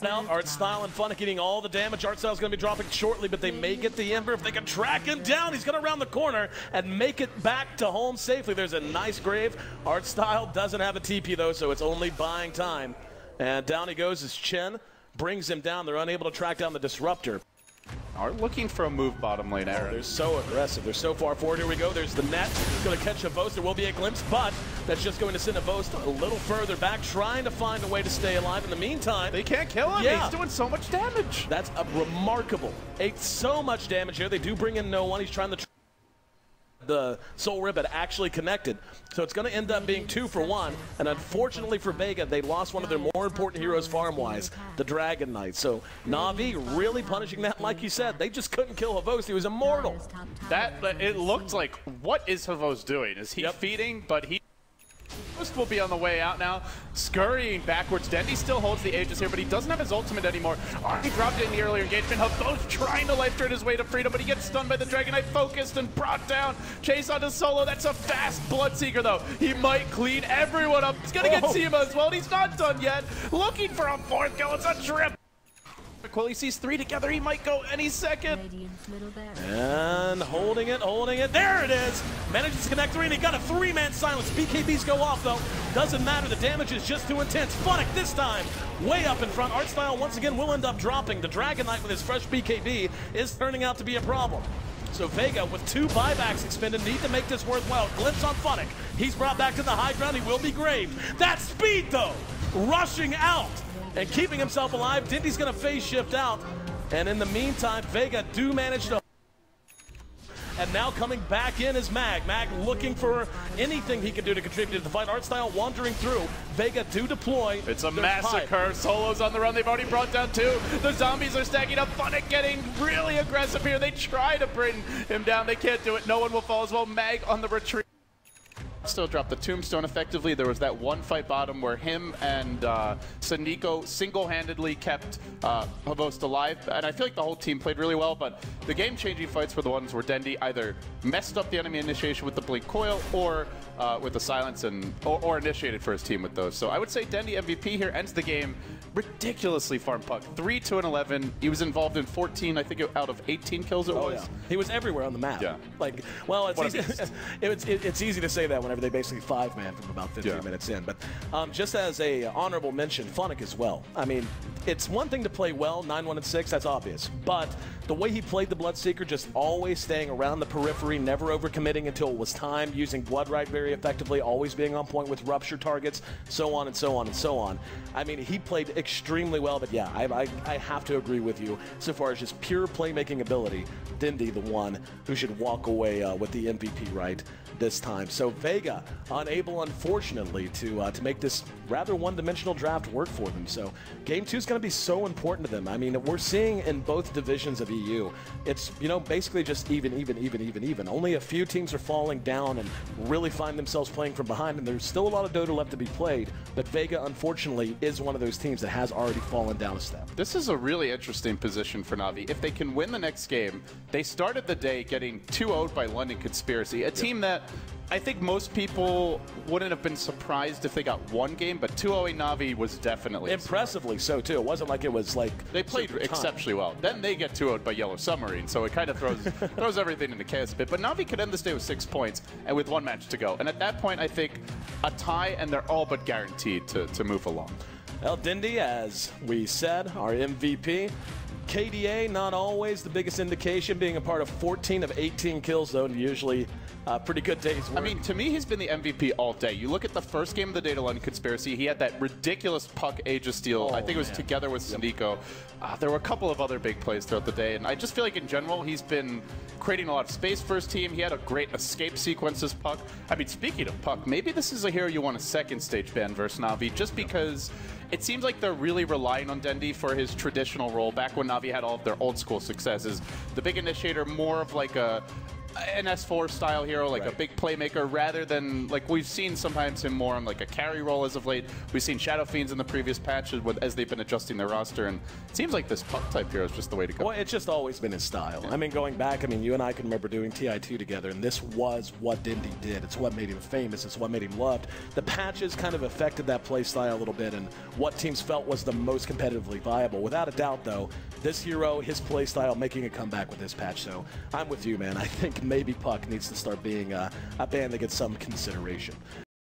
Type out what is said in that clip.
Now, Artstyle and Funnick getting all the damage. Artstyle's going to be dropping shortly, but they may get the Ember. If they can track him down, he's going to round the corner and make it back to home safely. There's a nice grave. Artstyle doesn't have a TP, though, so it's only buying time. And down he goes as Chen brings him down. They're unable to track down the Disruptor. Are looking for a move bottom lane, Aaron. They're so aggressive. They're so far forward. Here we go. There's the net. He's going to catch a Vost. There will be a glimpse, but that's just going to send a Vost a little further back, trying to find a way to stay alive. In the meantime, they can't kill him. Yeah. He's doing so much damage. That's a remarkable. So much damage here. They do bring in no one. He's trying to... The Soul Rib had actually connected. So it's going to end up being 2 for 1. And unfortunately for Vega, they lost one of their more important heroes farm-wise, the Dragon Knight. So Na'Vi really punishing that. Like you said, they just couldn't kill Havos. He was immortal. It looked like, what is Havos doing? Is he feeding? But he will be on the way out now, scurrying backwards. Dendi still holds the Aegis here, but he doesn't have his ultimate anymore. He dropped it in the earlier engagement. Havos trying to life turn his way to freedom, but he gets stunned by the Dragon Knight, focused and brought down. Chase onto Solo. That's a fast Bloodseeker, though. He might clean everyone up. He's gonna get Seema as well, and he's not done yet. Looking for a 4th kill. It's a trip. He sees 3 together. He might go any second. And holding it. There it is. Manages to connect 3, and he got a 3-man silence. BKBs go off, though. Doesn't matter. The damage is just too intense. Funnick this time way up in front. Artstyle once again will end up dropping. The Dragon Knight with his fresh BKB is turning out to be a problem. So Vega, with 2 buybacks expended, need to make this worthwhile. Glimpse on Funnick. He's brought back to the high ground. He will be graved. That speed, though, rushing out and keeping himself alive. Dindy's going to phase shift out. And in the meantime, Vega do manage to... And now coming back in is Mag. Mag looking for anything he can do to contribute to the fight. Artstyle wandering through. Vega do deploy. It's a massacre. Solo's on the run. They've already brought down 2. The zombies are stacking up. Funnick getting really aggressive here. They try to bring him down. They can't do it. No one will fall as well. Mag on the retreat. Still dropped the tombstone effectively. There was that one fight bottom where him and Sandiko single-handedly kept Havos alive, and I feel like the whole team played really well, but the game-changing fights were the ones where Dendi either messed up the enemy initiation with the Blink Coil or with the silence or initiated for his team with those. So I would say Dendi MVP here ends the game ridiculously farm puck. 3, 2, and 11. He was involved in 14, I think, out of 18 kills it was. Yeah. He was everywhere on the map. Yeah. Like, well, it's easy to say that whenever they basically 5-man from about 15 minutes in. But just as a honorable mention, Funnick as well. I mean, it's one thing to play well, 9-1-6, that's obvious. But the way he played the Bloodseeker, just always staying around the periphery, never overcommitting until it was time, using Bloodright very effectively, always being on point with rupture targets, so on and so on and so on. I mean, he played extremely well, but yeah, I have to agree with you. So far as just pure playmaking ability, Dindy the one who should walk away with the MVP right this time. So Vega unable, unfortunately, to make this rather one-dimensional draft work for them. So Game 2 is going to be so important to them. I mean, we're seeing in both divisions of EU, it's, you know, basically just even. Only a few teams are falling down and really find themselves playing from behind, and there's still a lot of Dota left to be played, but Vega, unfortunately, is one of those teams that has already fallen down a step. This is a really interesting position for Na'Vi. If they can win the next game, they started the day getting 2-0'd by London Conspiracy, a team that I think most people wouldn't have been surprised if they got 1 game, but 2-0 Na'Vi was definitely impressively so too. It wasn't like it was like they played exceptionally well. Then they get 2-0'd by Yellow Submarine, so it kind of throws everything into chaos a bit. But Na'Vi could end this day with 6 points and with 1 match to go. And at that point, I think a tie, and they're all but guaranteed to move along. El Dindy, as we said, our MVP. KDA, not always the biggest indication, being a part of 14 of 18 kills, though, and usually pretty good days work. I mean, to me, he's been the MVP all day. You look at the first game of the day to London Conspiracy, he had that ridiculous puck Aegis steal. I think it was together with Sandiko. There were a couple of other big plays throughout the day, and I just feel like in general, he's been creating a lot of space for his team. He had a great escape sequence as puck. I mean, speaking of puck, maybe this is a hero you want a second stage ban versus Na'Vi, just because it seems like they're really relying on Dendi for his traditional role back when Na'Vi had all of their old school successes. The big initiator, more of like a an S4 style hero, like right. a big playmaker, rather than like we've seen sometimes him more on like a carry role as of late. We've seen Shadow Fiends in the previous patches as they've been adjusting their roster, and it seems like this puck type hero is just the way to go. Well, it's just always been his style. I mean, going back, I mean, you and I can remember doing TI2 together, and this was what Dindy did. It's what made him famous. It's what made him loved. The patches kind of affected that play style a little bit and what teams felt was the most competitively viable. Without a doubt, though, this hero, his play style, making a comeback with this patch. So I'm with you, man. I think maybe Puck needs to start being a band that gets some consideration.